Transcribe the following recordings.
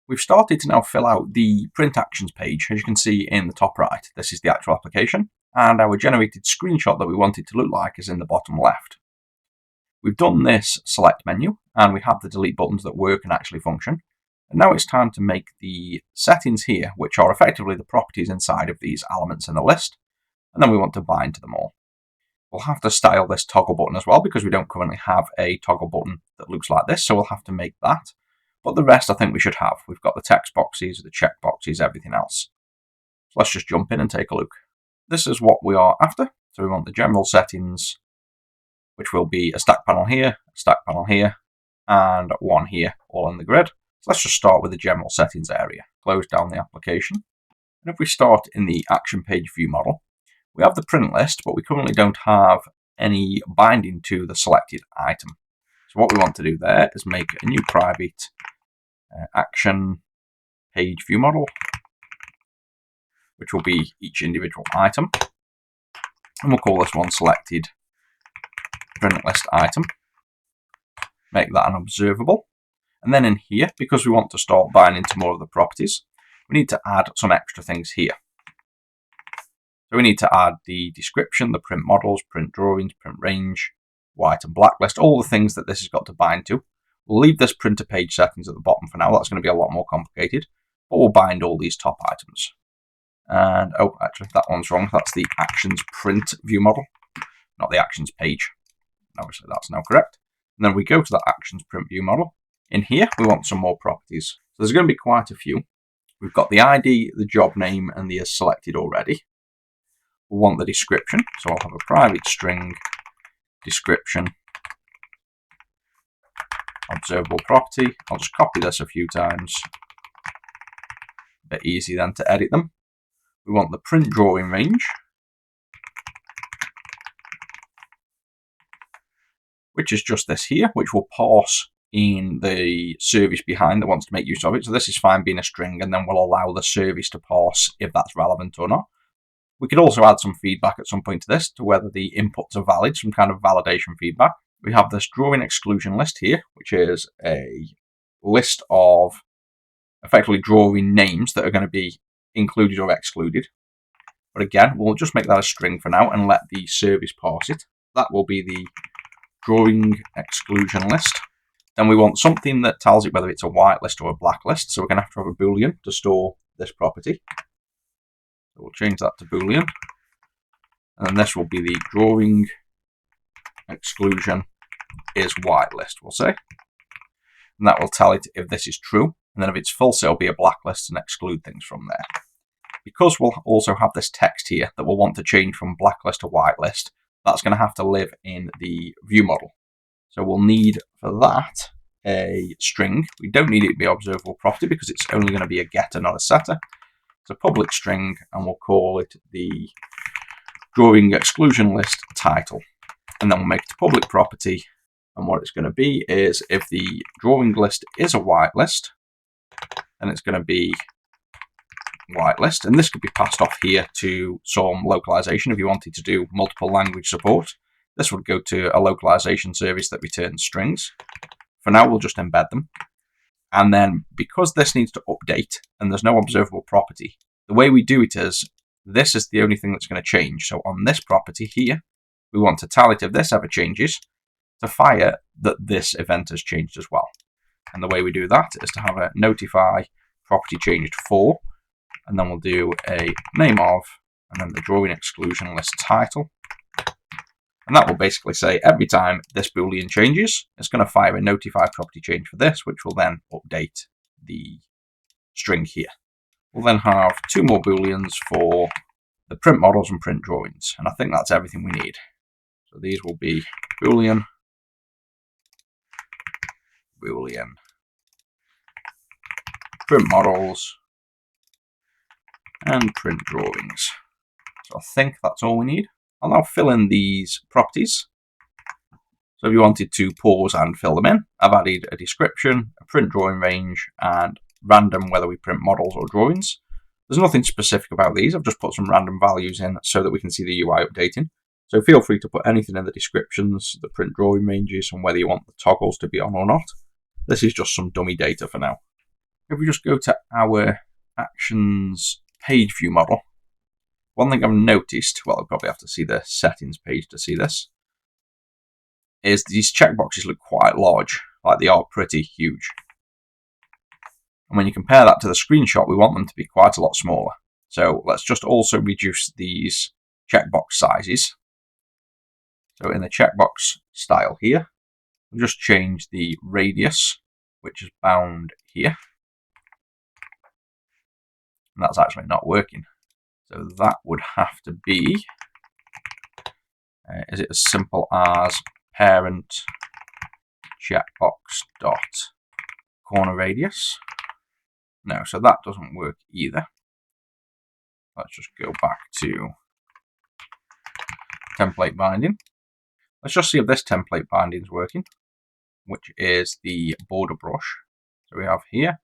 We've started to now fill out the print actions page, as you can see in the top right. This is the actual application, and our generated screenshot that we want it to look like is in the bottom left. We've done this select menu, and we have the delete buttons that work and actually function. And now it's time to make the settings here, which are effectively the properties inside of these elements in the list, and then we want to bind to them all. We'll have to style this toggle button as well, because we don't currently have a toggle button that looks like this, so we'll have to make that. But the rest I think we should have. We've got the text boxes, the check boxes, everything else. So let's just jump in and take a look. This is what we are after. So we want the general settings, which will be a stack panel here, a stack panel here, and one here, all in the grid. So let's just start with the general settings area. Close down the application. And if we start in the action page view model, we have the print list, but we currently don't have any binding to the selected item. So what we want to do there is make a new private action page view model, which will be each individual item. And we'll call this one selected print list item. Make that an observable. And then in here, because we want to start binding to more of the properties, we need to add some extra things here. So we need to add the description, the print models, print drawings, print range, white and black list, all the things that this has got to bind to. We'll leave this printer page settings at the bottom for now. That's going to be a lot more complicated, but we'll bind all these top items. And, oh, actually, that one's wrong. That's the actions print view model, not the actions page. Obviously, that's now correct. And then we go to that actions print view model. In here, we want some more properties. So there's going to be quite a few. We've got the ID, the job name, and the is selected already. We'll want the description. So I'll have a private string description observable property. I'll just copy this a few times. A bit easy then to edit them. We want the print drawing range, which is just this here, which will parse in the service behind that wants to make use of it. So this is fine being a string, and then we'll allow the service to parse if that's relevant or not. We could also add some feedback at some point to this, to whether the inputs are valid, some kind of validation feedback. We have this drawing exclusion list here, which is a list of effectively drawing names that are going to be included or excluded. But again, we'll just make that a string for now and let the service parse it. That will be the drawing exclusion list. Then we want something that tells it whether it's a white list or a black list. So we're going to have a boolean to store this property. So we'll change that to boolean. And then this will be the drawing exclusion is white list, we'll say. And that will tell it if this is true. And then if it's false, it'll be a black list and exclude things from there. Because we'll also have this text here that we'll want to change from black list to white list, that's going to have to live in the view model. So we'll need for that a string. We don't need it to be observable property because it's only going to be a getter, not a setter. It's a public string, and we'll call it the drawing exclusion list title. And then we'll make it a public property. And what it's going to be is if the drawing list is a white list, then it's going to be white list. And this could be passed off here to some localization if you wanted to do multiple language support. This would go to a localization service that returns strings. For now, we'll just embed them. And then because this needs to update and there's no observable property, the way we do it is this is the only thing that's going to change. So on this property here, we want to tell it if this ever changes to fire that this event has changed as well. And the way we do that is to have a notify property changed for, and then we'll do a name of, and then the drawing exclusion list title. And that will basically say every time this boolean changes, it's going to fire a notify property change for this, which will then update the string here. We'll then have two more booleans for the print models and print drawings. And I think that's everything we need. So these will be boolean, boolean, print models, and print drawings. So I think that's all we need. I'll now fill in these properties. So if you wanted to pause and fill them in, I've added a description, a print drawing range, and random whether we print models or drawings. There's nothing specific about these. I've just put some random values in so that we can see the UI updating. So feel free to put anything in the descriptions, the print drawing ranges, and whether you want the toggles to be on or not. This is just some dummy data for now. If we just go to our actions page view model, one thing I've noticed, well, I'll probably have to see the settings page to see this, is these checkboxes look quite large, like they are pretty huge. And when you compare that to the screenshot, we want them to be quite a lot smaller. So let's just also reduce these checkbox sizes. So in the checkbox style here, we'll just change the radius, which is bound here. And that's actually not working. So that would have to be, is it as simple as parent checkbox dot corner radius? No, so that doesn't work either. Let's just go back to template binding. Let's just see if this template binding is working, which is the border brush. So we have here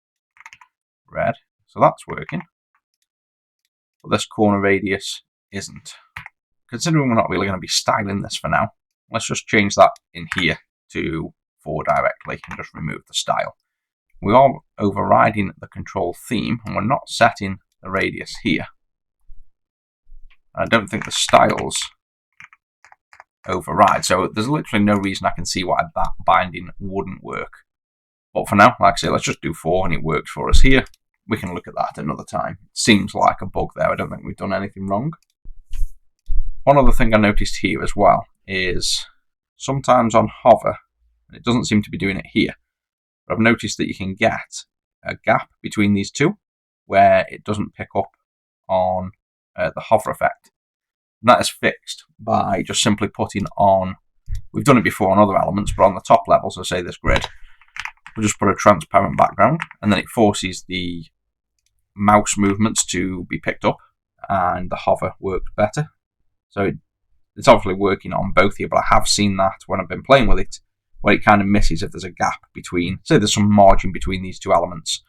red, so that's working. But this corner radius isn't. Considering we're not really going to be styling this for now, let's just change that in here to 4 directly and just remove the style. We are overriding the control theme and we're not setting the radius here. I don't think the styles override, so there's literally no reason I can see why that binding wouldn't work. But for now, like I say, let's just do 4 and it works for us here. We can look at that another time. It seems like a bug there. I don't think we've done anything wrong. One other thing I noticed here as well is sometimes on hover, and it doesn't seem to be doing it here, but I've noticed that you can get a gap between these two where it doesn't pick up on the hover effect. And that is fixed by just simply putting on, we've done it before on other elements, but on the top level, so say this grid, we'll just put a transparent background and then it forces the mouse movements to be picked up and the hover works better. So it's obviously working on both here, but I have seen that when I've been playing with it, where it kind of misses if there's a gap between, say there's some margin between these two elements,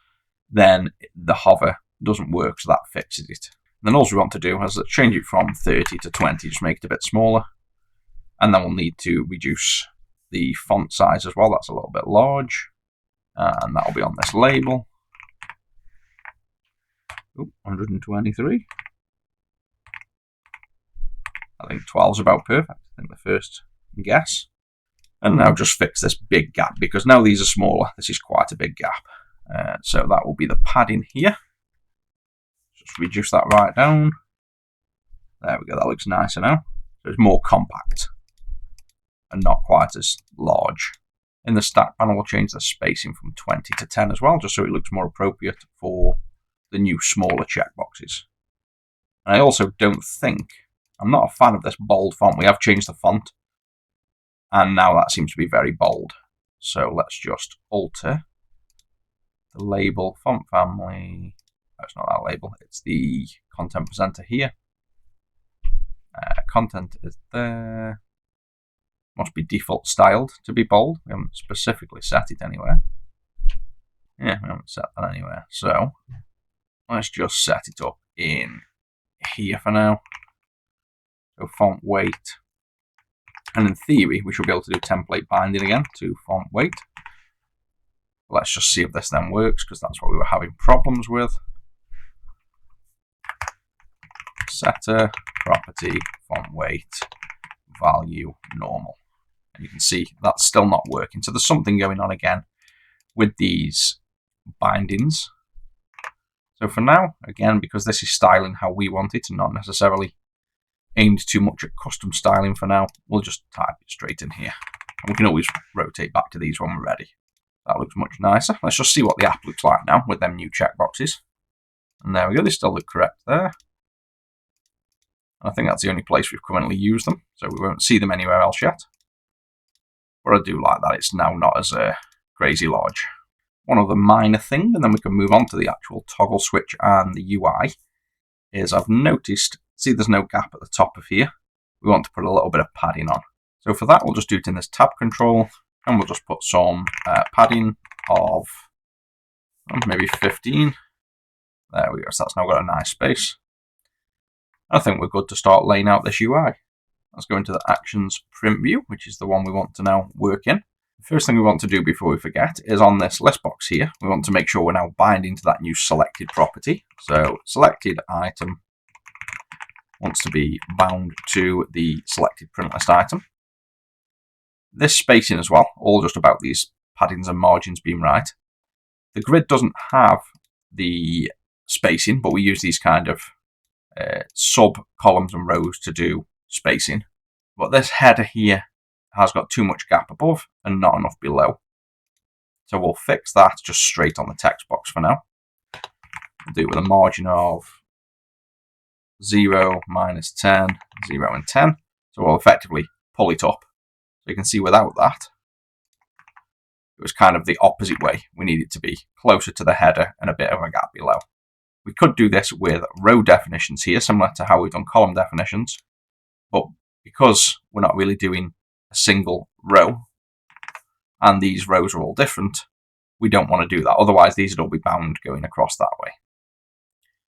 then the hover doesn't work, so that fixes it. And then all we want to do is change it from 30 to 20, just make it a bit smaller. And then we'll need to reduce the font size as well, that's a little bit large. And that'll be on this label. Ooh, 123. I think 12 is about perfect. I think the first guess. And now just fix this big gap, because now these are smaller. This is quite a big gap. So that will be the padding here. Just reduce that right down. There we go, that looks nicer now. So it's more compact and not quite as large. In the stack panel, we'll change the spacing from 20 to 10 as well, just so it looks more appropriate for the new smaller checkboxes. And I also don't think, I'm not a fan of this bold font. We have changed the font, and now that seems to be very bold. So let's just alter the label font family. No, it's not that label, it's the content presenter here. Content is there. Must be default styled to be bold. We haven't specifically set it anywhere. Yeah, we haven't set that anywhere. So let's just set it up in here for now. So font weight. And in theory, we should be able to do template binding again to font weight. Let's just see if this then works, because that's what we were having problems with. Setter, property, font weight, value, normal. And you can see that's still not working. So there's something going on again with these bindings. So for now, again, because this is styling how we want it and not necessarily aimed too much at custom styling for now, we'll just type it straight in here. And we can always rotate back to these when we're ready. That looks much nicer. Let's just see what the app looks like now with them new checkboxes. And there we go, they still look correct there. I think that's the only place we've currently used them, so we won't see them anywhere else yet. But I do like that it's now not as crazy large. One other minor thing, and then we can move on to the actual toggle switch and the UI, is I've noticed, see there's no gap at the top of here. We want to put a little bit of padding on. So for that, we'll just do it in this tab control, and we'll just put some padding of maybe 15. There we go, so that's now got a nice space. I think we're good to start laying out this UI. Let's go into the actions print view, which is the one we want to now work in. The first thing we want to do before we forget is on this list box here, we want to make sure we're now binding to that new selected property. So selected item wants to be bound to the selected print list item. This spacing as well, all just about these paddings and margins being right. The grid doesn't have the spacing, but we use these kind of sub columns and rows to do spacing. But this header here has got too much gap above and not enough below. So we'll fix that just straight on the text box for now. We'll do it with a margin of 0, -10, 0 and 10. So we'll effectively pull it up. So you can see without that, it was kind of the opposite way. We need it to be closer to the header and a bit of a gap below. We could do this with row definitions here, similar to how we've done column definitions. But because we're not really doing a single row, and these rows are all different, we don't want to do that. Otherwise, these would all be bound going across that way.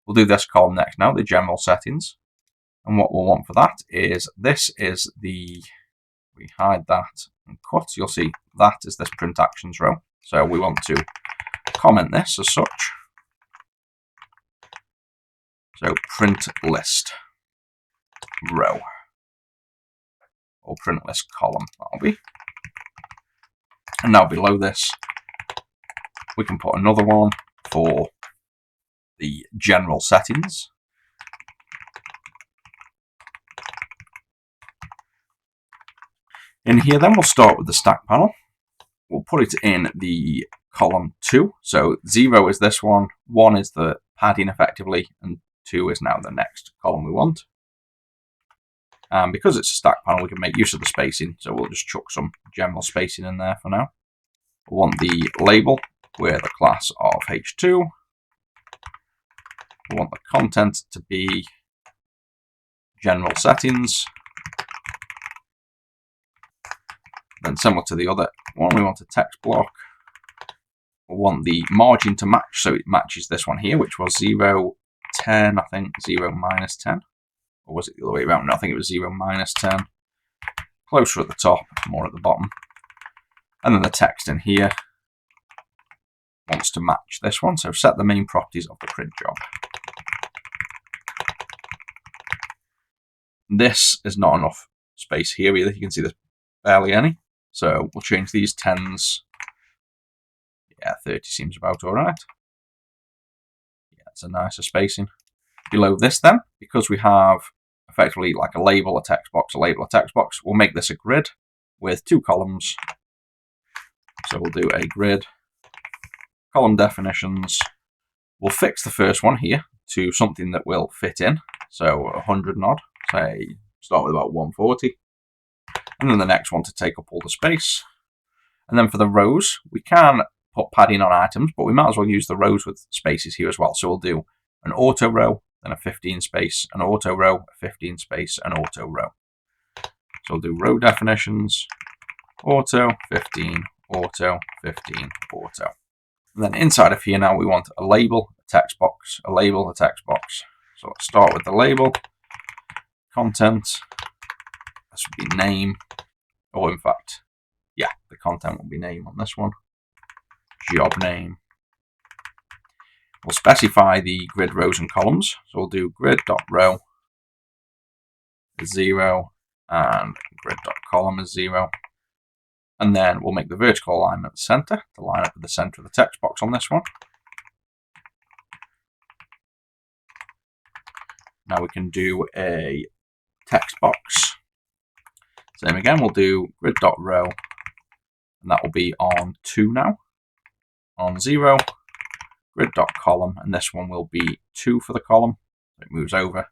We'll do this column next now, the general settings. And what we'll want for that is, this is the, we hide that and cut, you'll see that is this print actions row. So we want to comment this as such. So print list row, or print list column, that'll be. And now below this, we can put another one for the general settings. In here then, we'll start with the stack panel. We'll put it in the column 2. So 0 is this one, 1 is the padding effectively, and 2 is now the next column we want. And because it's a stack panel, we can make use of the spacing, so we'll just chuck some general spacing in there for now. We want the label with a class of h2. We want the content to be general settings. Then similar to the other one, we want a text block. We want the margin to match, so it matches this one here, which was 0, 10, I think, 0, -10. Or was it the other way around? No, I think it was 0, -10. Closer at the top, more at the bottom. And then the text in here wants to match this one. So set the main properties of the print job. This is not enough space here either. You can see there's barely any. So we'll change these 10s. Yeah, 30 seems about all right. Yeah, it's a nicer spacing. Below this then, because we have effectively like a label, a text box, a label, a text box, we'll make this a grid with 2 columns. So we'll do a grid, column definitions. We'll fix the first one here to something that will fit in. So 100 and odd, say start with about 140. And then the next one to take up all the space. And then for the rows, we can put padding on items, but we might as well use the rows with spaces here as well. So we'll do an auto row, then a 15 space, an auto row, a 15 space, an auto row. So we'll do row definitions, auto, 15, auto, 15, auto. And then inside of here now we want a label, a text box, a label, a text box. So let's start with the label, content, this would be name, or in fact, yeah, the content will be name on this one, job name. We'll specify the grid rows and columns. So we'll do grid.row is 0 and grid.column is 0. And then we'll make the vertical alignment center to line up with the center of the text box on this one. Now we can do a text box. Same again, we'll do grid.row, and that will be on 2 now. On 0, grid.column, and this one will be 2 for the column. It moves over.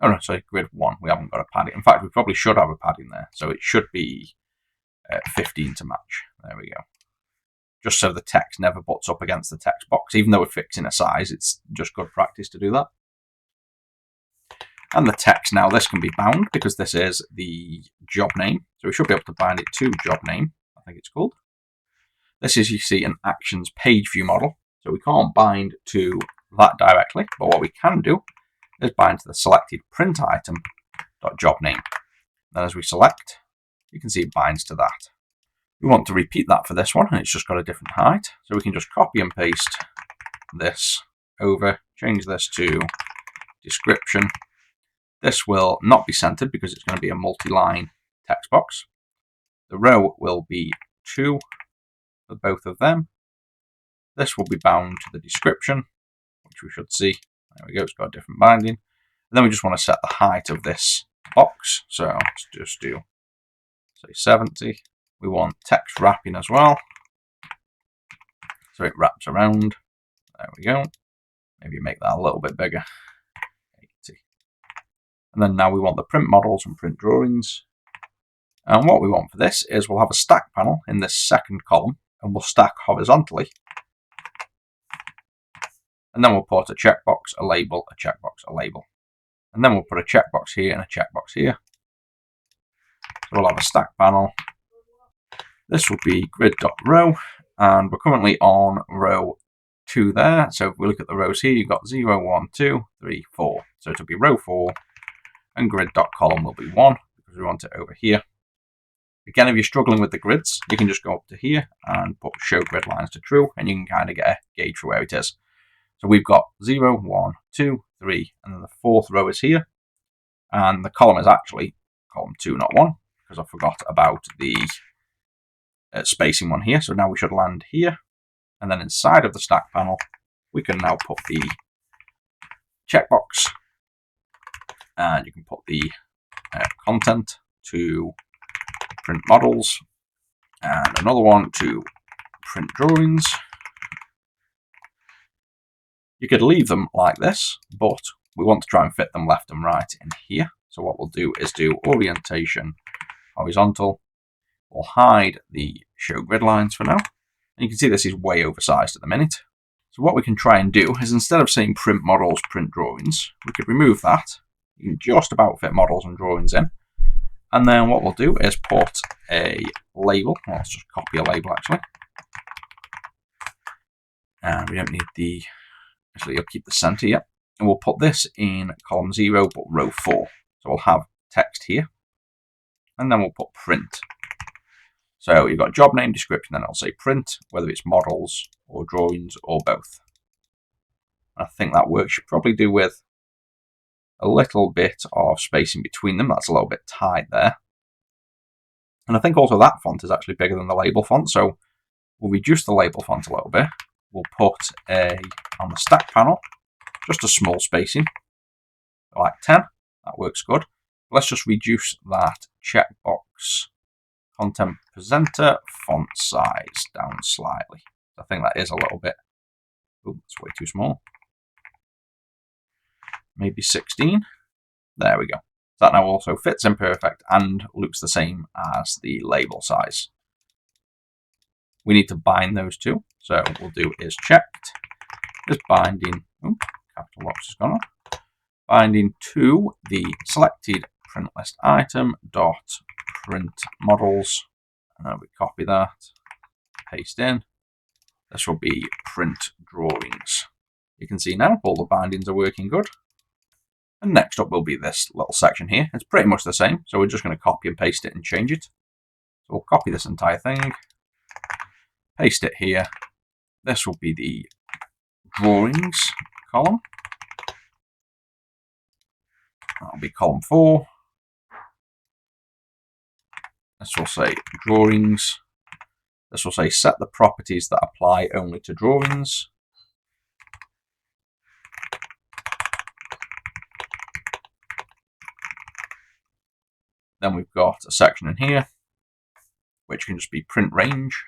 Oh no, sorry, grid 1. We haven't got a padding. In fact, we probably should have a padding there. So it should be 15 to match. There we go. Just so the text never butts up against the text box. Even though we're fixing a size, it's just good practice to do that. And the text now, this can be bound because this is the job name. So we should be able to bind it to job name, I think it's called. This is, you see, an actions page view model. So we can't bind to that directly, but what we can do is bind to the selected print item.jobName. Then as we select, you can see it binds to that. We want to repeat that for this one, and it's just got a different height. So we can just copy and paste this over, change this to description. This will not be centered because it's going to be a multi-line text box. The row will be 2 for both of them. This will be bound to the description, which we should see. There we go, it's got a different binding. And then we just want to set the height of this box. So let's just do, say, 70. We want text wrapping as well. So it wraps around. There we go. Maybe make that a little bit bigger. 80. And then now we want the print models and print drawings. And what we want for this is we'll have a stack panel in this second column, and we'll stack horizontally. And then we'll put a checkbox, a label, a checkbox, a label. And then we'll put a checkbox here and a checkbox here. So we'll have a stack panel. This will be grid.row, and we're currently on row 2 there. So if we look at the rows here, you've got 0, 1, 2, 3, 4. So it'll be row 4, and grid.column will be 1 because we want it over here. Again, if you're struggling with the grids, you can just go up to here and put show grid lines to true, and you can kind of get a gauge for where it is. So we've got 0, 1, 2, 3, and then the 4th row is here. And the column is actually column 2, not 1, because I forgot about the spacing one here. So now we should land here. And then inside of the stack panel, we can now put the checkbox. And you can put the content to print models. And another one to print drawings. You could leave them like this, but we want to try and fit them left and right in here. So what we'll do is do orientation horizontal. We'll hide the show grid lines for now. And you can see this is way oversized at the minute. So what we can try and do is, instead of saying print models, print drawings, we could remove that. You can just about fit models and drawings in. And then what we'll do is put a label. Well, let's just copy a label actually. And we don't need the, actually you'll keep the center, yeah. And we'll put this in column 0, but row 4. So we'll have text here. And then we'll put print. So you've got job name, description, then it'll say print, whether it's models or drawings or both. I think that works. You probably do with a little bit of spacing between them. That's a little bit tight there. And I think also that font is actually bigger than the label font. So we'll reduce the label font a little bit. We'll put on the stack panel, just a small spacing, like 10. That works good. Let's just reduce that checkbox content presenter font size down slightly. I think that is a little bit, oh, it's way too small. Maybe 16. There we go. That now also fits in perfect and looks the same as the label size. We need to bind those two. So what we'll do is checked is binding, oh, capital box has gone on, binding to the selected print list item dot print models, and then we copy that, paste in. This will be print drawings. You can see now all the bindings are working good. And next up will be this little section here. It's pretty much the same, so we're just going to copy and paste it and change it. So we'll copy this entire thing, paste it here. This will be the drawings column. That'll be column 4. This will say drawings. This will say set the properties that apply only to drawings. Then we've got a section in here, which can just be print range.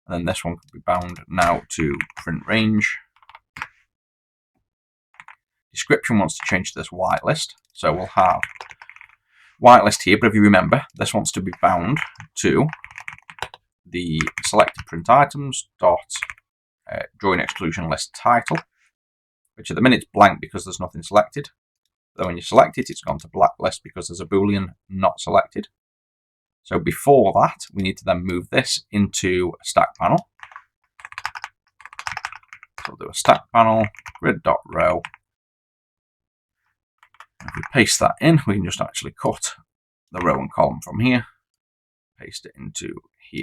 And then this one could be bound now to print range. Description wants to change to this whitelist. So we'll have whitelist here, but if you remember, this wants to be bound to the selected print items dot drawing exclusion list title, which at the minute is blank because there's nothing selected. But when you select it, it's gone to blacklist because there's a boolean not selected. So before that, we need to then move this into a stack panel. So we'll do a stack panel, grid.row. If we paste that in, we can just actually cut the row and column from here. paste it into here.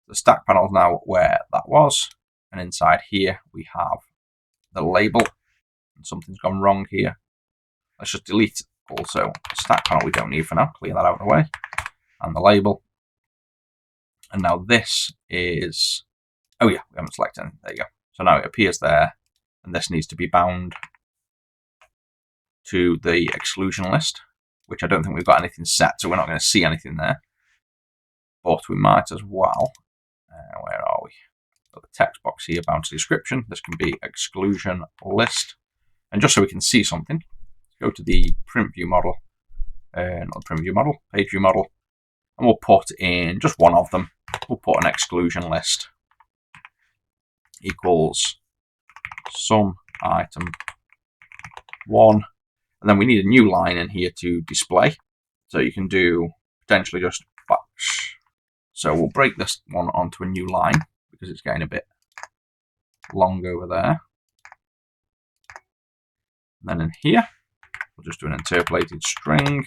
The stack panel is now where that was, and inside here we have the label, and something's gone wrong here. Let's just delete also the stack panel we don't need for now, clear that out of the way, and the label. And now this is, oh yeah, we haven't selected anything, there you go. So now it appears there, and this needs to be bound to the exclusion list, which I don't think we've got anything set, so we're not going to see anything there. But we might as well, where are we? Got the text box here, bound to the description. This can be exclusion list. And just so we can see something, go to the print view model, not the print view model, page view model, and we'll put in just one of them. We'll put an exclusion list equals some item 1. And then we need a new line in here to display. So you can do potentially just batch. So we'll break this one onto a new line because it's getting a bit long over there. And then in here, we'll just do an interpolated string.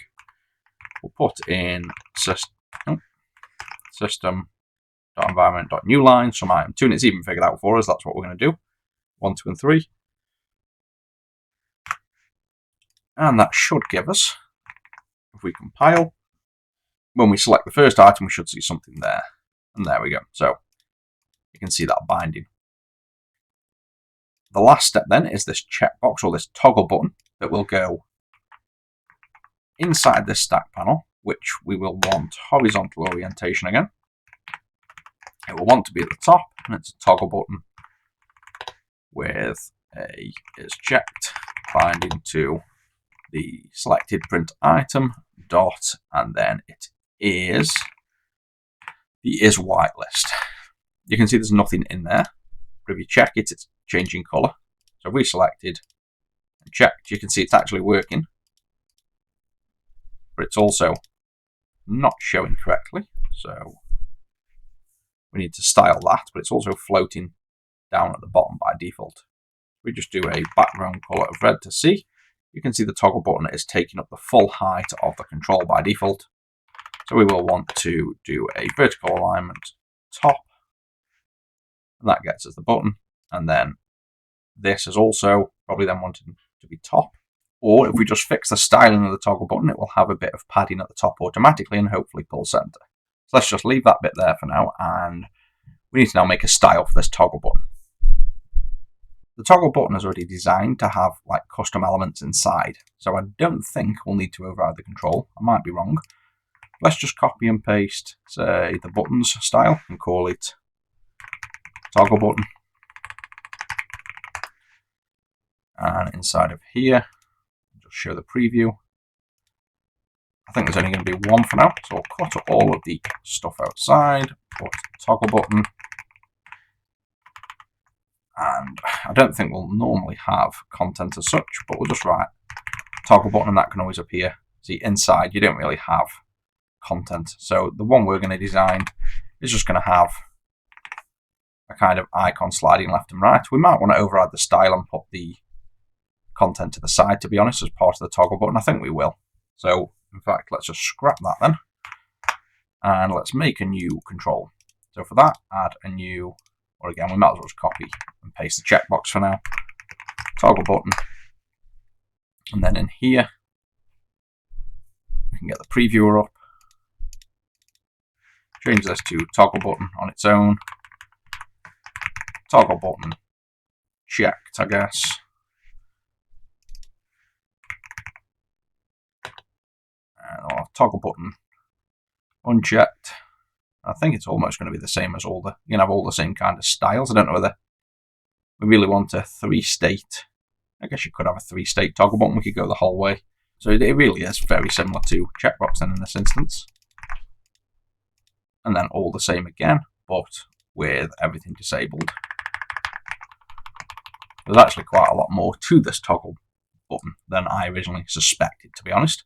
We'll put in system.environment.newline, some item 2, and it's even figured out for us. That's what we're going to do. 1, 2, and 3. And that should give us, if we compile, when we select the first item, we should see something there. And there we go. So you can see that binding. The last step then is this checkbox or this toggle button that will go inside this stack panel, which we will want horizontal orientation again. It will want to be at the top, and it's a toggle button with a is checked binding to the selected print item dot, and then it is the is whitelist. You can see there's nothing in there, but if you check it, it's changing color. So if we selected and checked, you can see it's actually working, but it's also not showing correctly. So we need to style that, but it's also floating down at the bottom by default. We just do a background color of red to see. You can see the toggle button is taking up the full height of the control by default. So we will want to do a vertical alignment top, and that gets us the button. And then this is also probably then wanting to be top. Or if we just fix the styling of the toggle button, it will have a bit of padding at the top automatically and hopefully pull center. So let's just leave that bit there for now, and we need to now make a style for this toggle button. The toggle button is already designed to have like custom elements inside, so I don't think we'll need to override the control. I might be wrong. Let's just copy and paste, say, the buttons style and call it toggle button. And inside of here, just show the preview. I think there's only going to be one for now, so I'll cut all of the stuff outside, put toggle button. And I don't think we'll normally have content as such, but we'll just write toggle button, and that can always appear. See, inside you don't really have content. So the one we're going to design is just going to have a kind of icon sliding left and right. We might want to override the style and put the content to the side, to be honest, as part of the toggle button. I think we will. So in fact, let's just scrap that then. And let's make a new control. So for that, add a new, or again, we might as well just copy and paste the checkbox for now. Toggle button. And then in here, we can get the previewer up. Change this to toggle button on its own. Toggle button checked, I guess. And toggle button unchecked. I think it's almost going to be the same as all the, you can have all the same kind of styles. I don't know whether we really want a 3-state. I guess you could have a 3-state toggle button. We could go the whole way. So it really is very similar to checkbox then in this instance. And then all the same again, but with everything disabled. There's actually quite a lot more to this toggle button than I originally suspected, to be honest.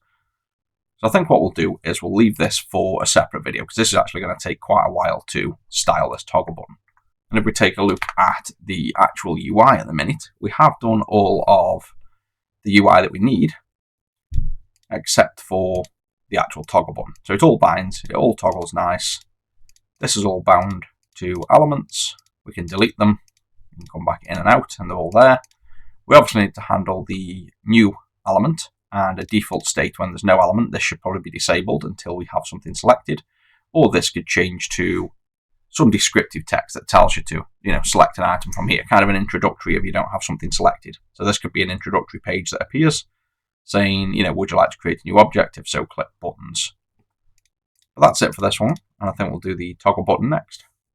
So I think what we'll do is we'll leave this for a separate video, because this is actually going to take quite a while to style this toggle button. And if we take a look at the actual UI at the minute, we have done all of the UI that we need, except for the actual toggle button. So it all binds, it all toggles nice. This is all bound to elements. We can delete them, we can come back in and out, and they're all there. We obviously need to handle the new element, and a default state when there's no element. This should probably be disabled until we have something selected, or this could change to some descriptive text that tells you to, select an item from here, kind of an introductory if you don't have something selected. So this could be an introductory page that appears saying, would you like to create a new object? If so, click buttons. But that's it for this one, and I think we'll do the toggle button next.